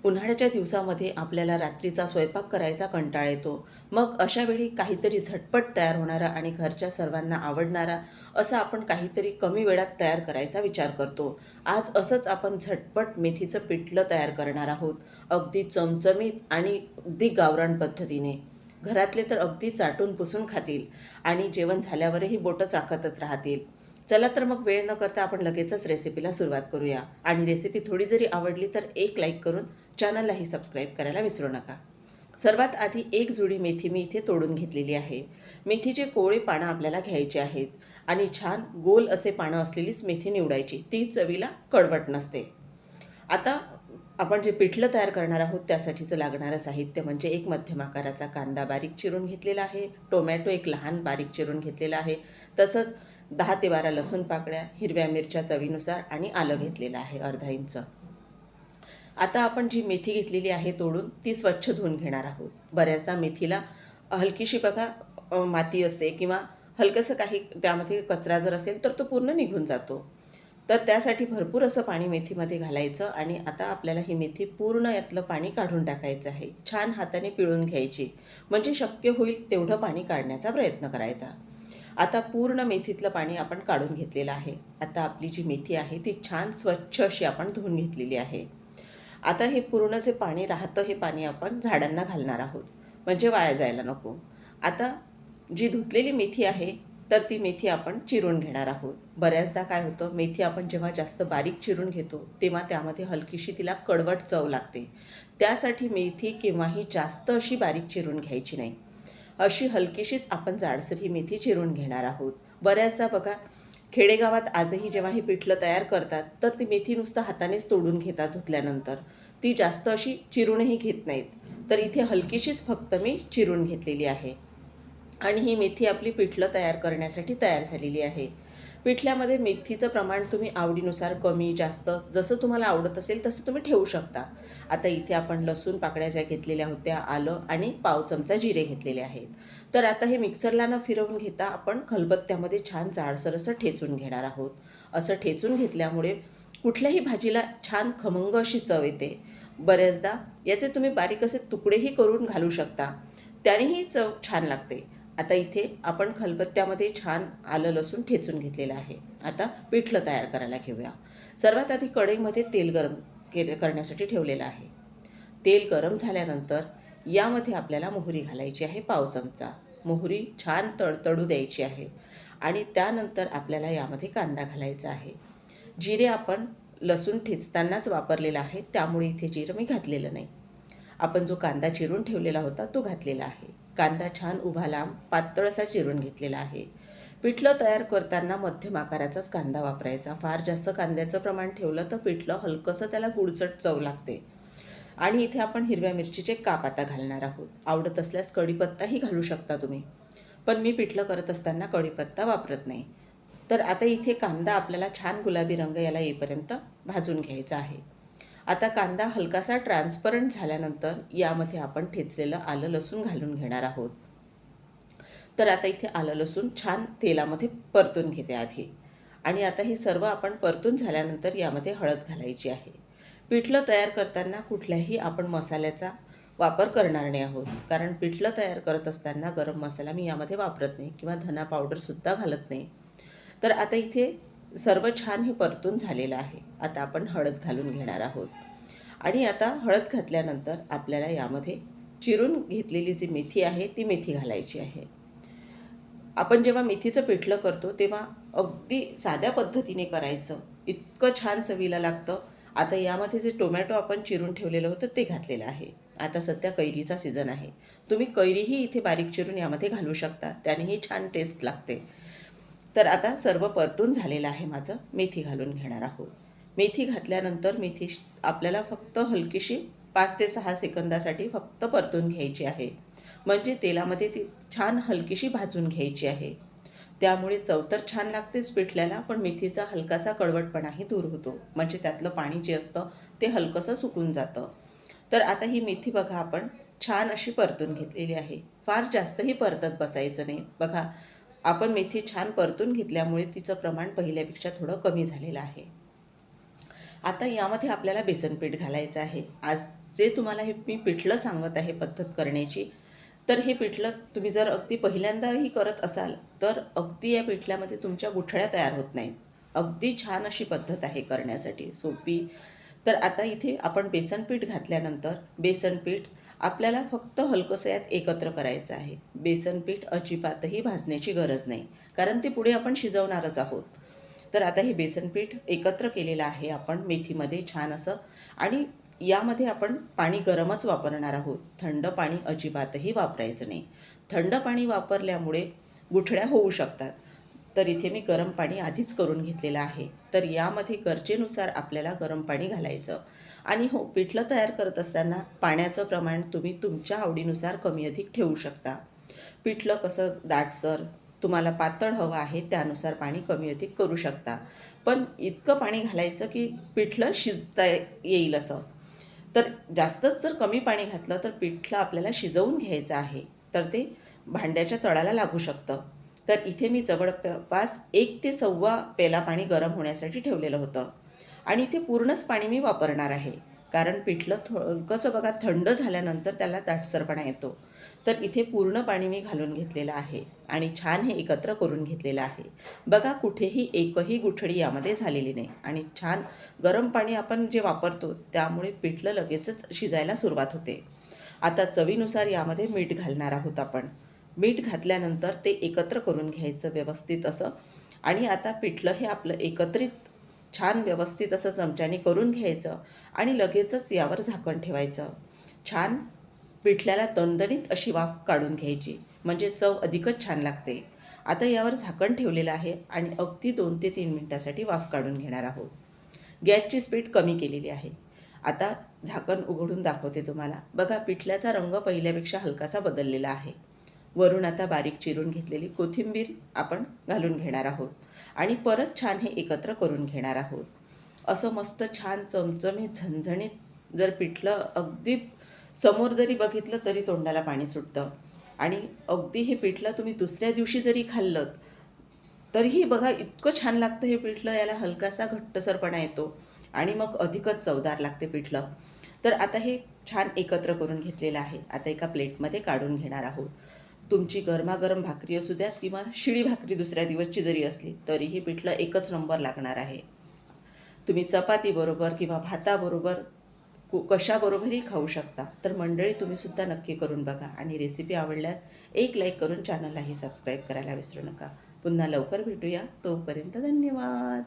उन्हाळ्याच्या दिवसामध्ये आपल्याला रात्रीचा स्वयंपाक करायचा कंटाळा येतो. मग अशा वेळी काहीतरी झटपट तयार होणारा आणि घरच्या सर्वांना आवडणारा असं आपण काहीतरी कमी वेळात तयार करायचा विचार करतो. आज असंच आपण झटपट मेथीचं पिठलं तयार करणार आहोत. अगदी चमचमीत आणि अगदी गावरान पद्धतीने. घरातले तर अगदी चाटून पुसून खातील आणि जेवण झाल्यावरही बोटं चाखतच राहतील. चला तर मग वेळ न करता आपण लगेचच रेसिपीला सुरुवात करूया. आणि रेसिपी थोडी जरी आवडली तर एक लाईक करून चॅनललाही सबस्क्राईब करायला विसरू नका. सर्वात आधी एक जुडी मेथी मी इथे तोडून घेतलेली आहे. मेथीचे कोवळे पानं आपल्याला घ्यायचे आहेत आणि छान गोल असे पानं असलेलीच मेथी निवडायची. ती चवीला कडवट नसते. आता आपण जे पिठलं तयार करणार आहोत त्यासाठीचं लागणारं साहित्य म्हणजे एक मध्यम आकाराचा कांदा बारीक चिरून घेतलेला आहे, टोमॅटो एक लहान बारीक चिरून घेतलेला आहे, तसंच 10 ते 12 लसूण पाकळ्या, हिरव्या मिरच्या चवीनुसार आणि आलं घेतलेलं आहे अर्धा इंच. आता आपण जी मेथी घेतलेली आहे तोडून ती स्वच्छ धुवून घेणार आहोत. बऱ्याचदा मेथीला हलकीशी बघा माती असते किंवा हलकंसं काही त्यामध्ये कचरा जर असेल तर तो पूर्ण निघून जातो. तर त्यासाठी भरपूर असं पाणी मेथीमध्ये घालायचं आणि आता आपल्याला ही मेथी पूर्ण यातलं पाणी काढून टाकायचं आहे. छान हाताने पिळून घ्यायची, म्हणजे शक्य होईल तेवढं पाणी काढण्याचा प्रयत्न करायचा. आता पूर्ण मेथीतलं पाणी आपण काढून घेतलेलं आहे. आता आपली जी मेथी आहे ती छान स्वच्छ अशी आपण धुवून घेतलेली आहे. आता हे पूर्ण जे पाणी राहतं हे पाणी आपण झाडांना घालणार आहोत, म्हणजे वाया जायला नको. आता जी धुतलेली मेथी आहे तर ती मेथी आपण चिरून घेणार आहोत. बऱ्याचदा काय होतं, मेथी आपण जेव्हा जास्त बारीक चिरून घेतो तेव्हा त्यामध्ये हलकीशी तिला कडवट चव लागते. त्यासाठी मेथी केव्हाही जास्त अशी बारीक चिरून घ्यायची नाही. अशी हलकीशीच आपण जाडसर ही मेथी चिरून घेणार आहोत. बऱ्याचदा बघा खेडेगावात आजही जेव्हा ही पिठलं तयार करतात तर ती मेथी नुसतं हातानेच तोडून घेतात धुतल्यानंतर. ती जास्त अशी चिरूनही घेत नाहीत. तर इथे हलकीशीच फक्त मी चिरून घेतलेली आहे आणि ही मेथी आपली पिठलं तयार करण्यासाठी तयार झालेली आहे. पिठल्यामध्ये मेथीचं प्रमाण तुम्ही आवडीनुसार कमी जास्त जसं तुम्हाला आवडत असेल तसं तुम्ही ठेवू शकता. आता इथे आपण लसूण पाकळ्या ज्या घेतलेल्या होत्या, आलं आणि पाव चमचा जिरे घेतलेले आहेत. तर आता हे मिक्सरला न फिरवून घेता आपण खलबत्त्यामध्ये छान जाडसर असं ठेचून घेणार आहोत. असं ठेचून घेतल्यामुळे कुठल्याही भाजीला छान खमंग अशी चव येते. बऱ्याचदा याचे तुम्ही बारीक असे तुकडेही करून घालू शकता, त्यानेही चव छान लागते. आता इथे आपण खलबत्त्यामध्ये छान आलं लसूण ठेचून घेतलेलं आहे. आता पिठलं तयार करायला घेऊया. सर्वात आधी कढईमध्ये तेल गरम करण्यासाठी ठेवलेलं आहे. तेल गरम झाल्यानंतर यामध्ये आपल्याला मोहरी घालायची आहे पाव चमचा. मोहरी छान तडतडू द्यायची आहे आणि त्यानंतर आपल्याला यामध्ये कांदा घालायचा आहे. जिरे आपण लसूण ठेचतानाच वापरलेला आहे, त्यामुळे इथे जिरं मी घातलेलं नाही. आपण जो कांदा चिरून ठेवलेला होता तो घातलेला आहे. कांदा छान उभा लांब पातळ असा चिरून घेतलेला आहे. पिठलं तयार करताना मध्यम आकाराचाच कांदा वापरायचा. फार जास्त कांद्याचं प्रमाण ठेवलं तर पिठलं हलकंसं त्याला गुळचट चव लागते. आणि इथे आपण हिरव्या मिरचीचे काप आता घालणार आहोत. आवडत असल्यास कढीपत्ताही घालू शकता तुम्ही, पण मी पिठलं करत असताना कढीपत्ता वापरत नाही. तर आता इथे कांदा आपल्याला छान गुलाबी रंग याला येईपर्यंत भाजून घ्यायचा आहे. आता कांदा हलकासा ट्रान्सपरंट झाल्यानंतर यामध्ये आपण ठेचलेलं आलं लसूण घालून घेणार आहोत. तर आता इथे आलं लसूण छान तेलामध्ये परतून घेते आधी आणि आता हे सर्व आपण परतून झाल्यानंतर यामध्ये हळद घालायची आहे. पिठलं तयार करताना कुठल्याही आपण मसाल्याचा वापर करणार नाही आहोत, कारण पिठलं तयार करत असताना गरम मसाला मी यामध्ये वापरत नाही किंवा धना पावडरसुद्धा घालत नाही. तर आता इथे सर्व छान हे परतून झालेलं आहे. आता आपण हळद घालून घेणार आहोत आणि आता हळद घातल्यानंतर आपल्याला यामध्ये चिरून घेतलेली जी मेथी आहे ती मेथी घालायची आहे. आपण जेव्हा मेथीचं पिठलं करतो तेव्हा अगदी साध्या पद्धतीने करायचं, इतकं छान चवीला लागतं. आता यामध्ये जे टोमॅटो आपण चिरून ठेवलेलं होतं ते घातलेलं आहे. आता सध्या कैरीचा सीझन आहे, तुम्ही कैरीही इथे बारीक चिरून यामध्ये घालू शकता, त्यानेही छान टेस्ट लागते. तर आता सर्व परतून झालेलं आहे माझं. मेथी घालून घेणार आहोत. मेथी घातल्यानंतर मेथी आपल्याला फक्त हलकीशी 5 ते 6 सेकंदासाठी फक्त परतून घ्यायची आहे, म्हणजे तेलामध्ये ती छान हलकीशी भाजून घ्यायची आहे. त्यामुळे चव तर छान लागतेच पिठल्याला, पण मेथीचा हलकासा कडवटपणाही दूर होतो, म्हणजे त्यातलं पाणी जे असतं ते हलकंसं सुकून जातं. तर आता ही मेथी बघा आपण छान अशी परतून घेतलेली आहे. फार जास्तही परतत बसायचं नाही. बघा आपण मेथी छान परतून घेतल्यामुळे तिचं प्रमाण पहिल्यापेक्षा थोडं कमी झालेलं आहे. आता यामध्ये आपल्याला बेसन पीठ घालायचं आहे. आज जे तुम्हाला हे मी पिठलं सांगत आहे पद्धत करण्याची, तर हे पिठलं तुम्ही जर अगदी पहिल्यांदाही करत असाल, तर अगदी या पिठल्यामध्ये तुमच्या गुठळ्या तयार होत नाहीत. अगदी छान अशी पद्धत आहे करण्यासाठी सोपी. तर आता इथे आपण बेसन पीठ घातल्यानंतर बेसन पीठ आपल्याला फक्त हलकंसं यात एकत्र करायचं आहे. बेसन पीठ अजिबातही भाजण्याची गरज नाही, कारण ते पुढे आपण शिजवणारच आहोत. तर आता हे बेसन पीठ एकत्र केलेलं आहे आपण मेथीमध्ये छान असं, आणि यामध्ये आपण पाणी गरमच वापरणार आहोत. थंड पाणी अजिबातही वापरायचं नाही. थंड पाणी वापरल्यामुळे गुठळ्या होऊ शकतात. तर इथे मी गरम पाणी आधीच करून घेतलेलं आहे. तर यामध्ये गरजेनुसार आपल्याला गरम पाणी घालायचं. आणि हो, पिठलं तयार करत असताना पाण्याचं प्रमाण तुम्ही तुमच्या आवडीनुसार कमी अधिक ठेवू शकता. पिठलं कसं दाटसर तुम्हाला पातळ हवं आहे त्यानुसार पाणी कमी अधिक करू शकता. पण इतकं पाणी घालायचं की पिठलं शिजता येईल असं. तर जास्तच जर कमी पाणी घातलं तर पिठलं आपल्याला शिजवून घ्यायचं आहे, तर ते भांड्याच्या तळाला लागू शकतं. तर इथे मी जवळपास 1 ते सव्वा पेला पाणी गरम होण्यासाठी ठेवलेलं होतं, आणि ते पूर्णच पाणी मी वापरणार आहे. कारण पिठलं कसं बघा, थंड झाल्यानंतर त्याला दाटसरपणा येतो. तर इथे पूर्ण पाणी मी घालून घेतलेलं आहे आणि छान हे एकत्र करून घेतलेलं आहे. बघा, कुठेही एकही गुठळी यामध्ये झालेली नाही, आणि छान गरम पाणी आपण जे वापरतो त्यामुळे पिठलं लगेचच शिजायला सुरुवात होते. आता चवीनुसार यामध्ये मीठ घालणार आहोत आपण. मीठ घातल्यानंतर ते एकत्र करून घ्यायचं व्यवस्थित असं, आणि आता पिठलं हे आपलं एकत्रित छान व्यवस्थित असं चमच्याने करून घ्यायचं, आणि लगेचच यावर झाकण ठेवायचं. छान पिठल्याला दणदणीत अशी वाफ काढून घ्यायची, म्हणजे चव अधिकच छान लागते. आता यावर झाकण ठेवलेलं आहे आणि अगदी 2 ते 3 मिनिटासाठी वाफ काढून घेणार आहोत. गॅसची स्पीड कमी केलेली आहे. आता झाकण उघडून दाखवते तुम्हाला. बघा, पिठल्याचा रंग पहिल्यापेक्षा हलकासा बदललेला आहे. वरून आता बारीक चिरून घेतलेली कोथिंबीर आपण घालून घेणार आहोत आणि परत छान हे एकत्र करून घेणार आहोत. असं मस्त छान चमचमीत झणझणीत जर पिठलं अगदी समोर जरी बघितलं तरी तोंडाला पाणी सुटतं, आणि अगदी हे पिठलं तुम्ही दुसऱ्या दिवशी जरी खाल्लंत तरीही बघा इतकं छान लागतं हे पिठलं. याला हलकासा घट्टसरपणा येतो आणि मग अधिकच चवदार लागते पिठलं. तर आता हे छान एकत्र करून घेतलेलं आहे. आता एका प्लेटमध्ये काढून घेणार आहोत. तुमची गरमागरम भाकरी असू द्यात किंवा शिळी भाकरी दुसऱ्या दिवसची जरी असली तरीही पिठलं एकच नंबर लागणार आहे. तुम्ही चपातीबरोबर किंवा भाताबरोबर कशाबरोबरही खाऊ शकता. तर मंडळी, तुम्हीसुद्धा नक्की करून बघा, आणि रेसिपी आवडल्यास एक लाईक करून चॅनललाही सबस्क्राईब करायला विसरू नका. पुन्हा लवकर भेटूया. तोपर्यंत धन्यवाद.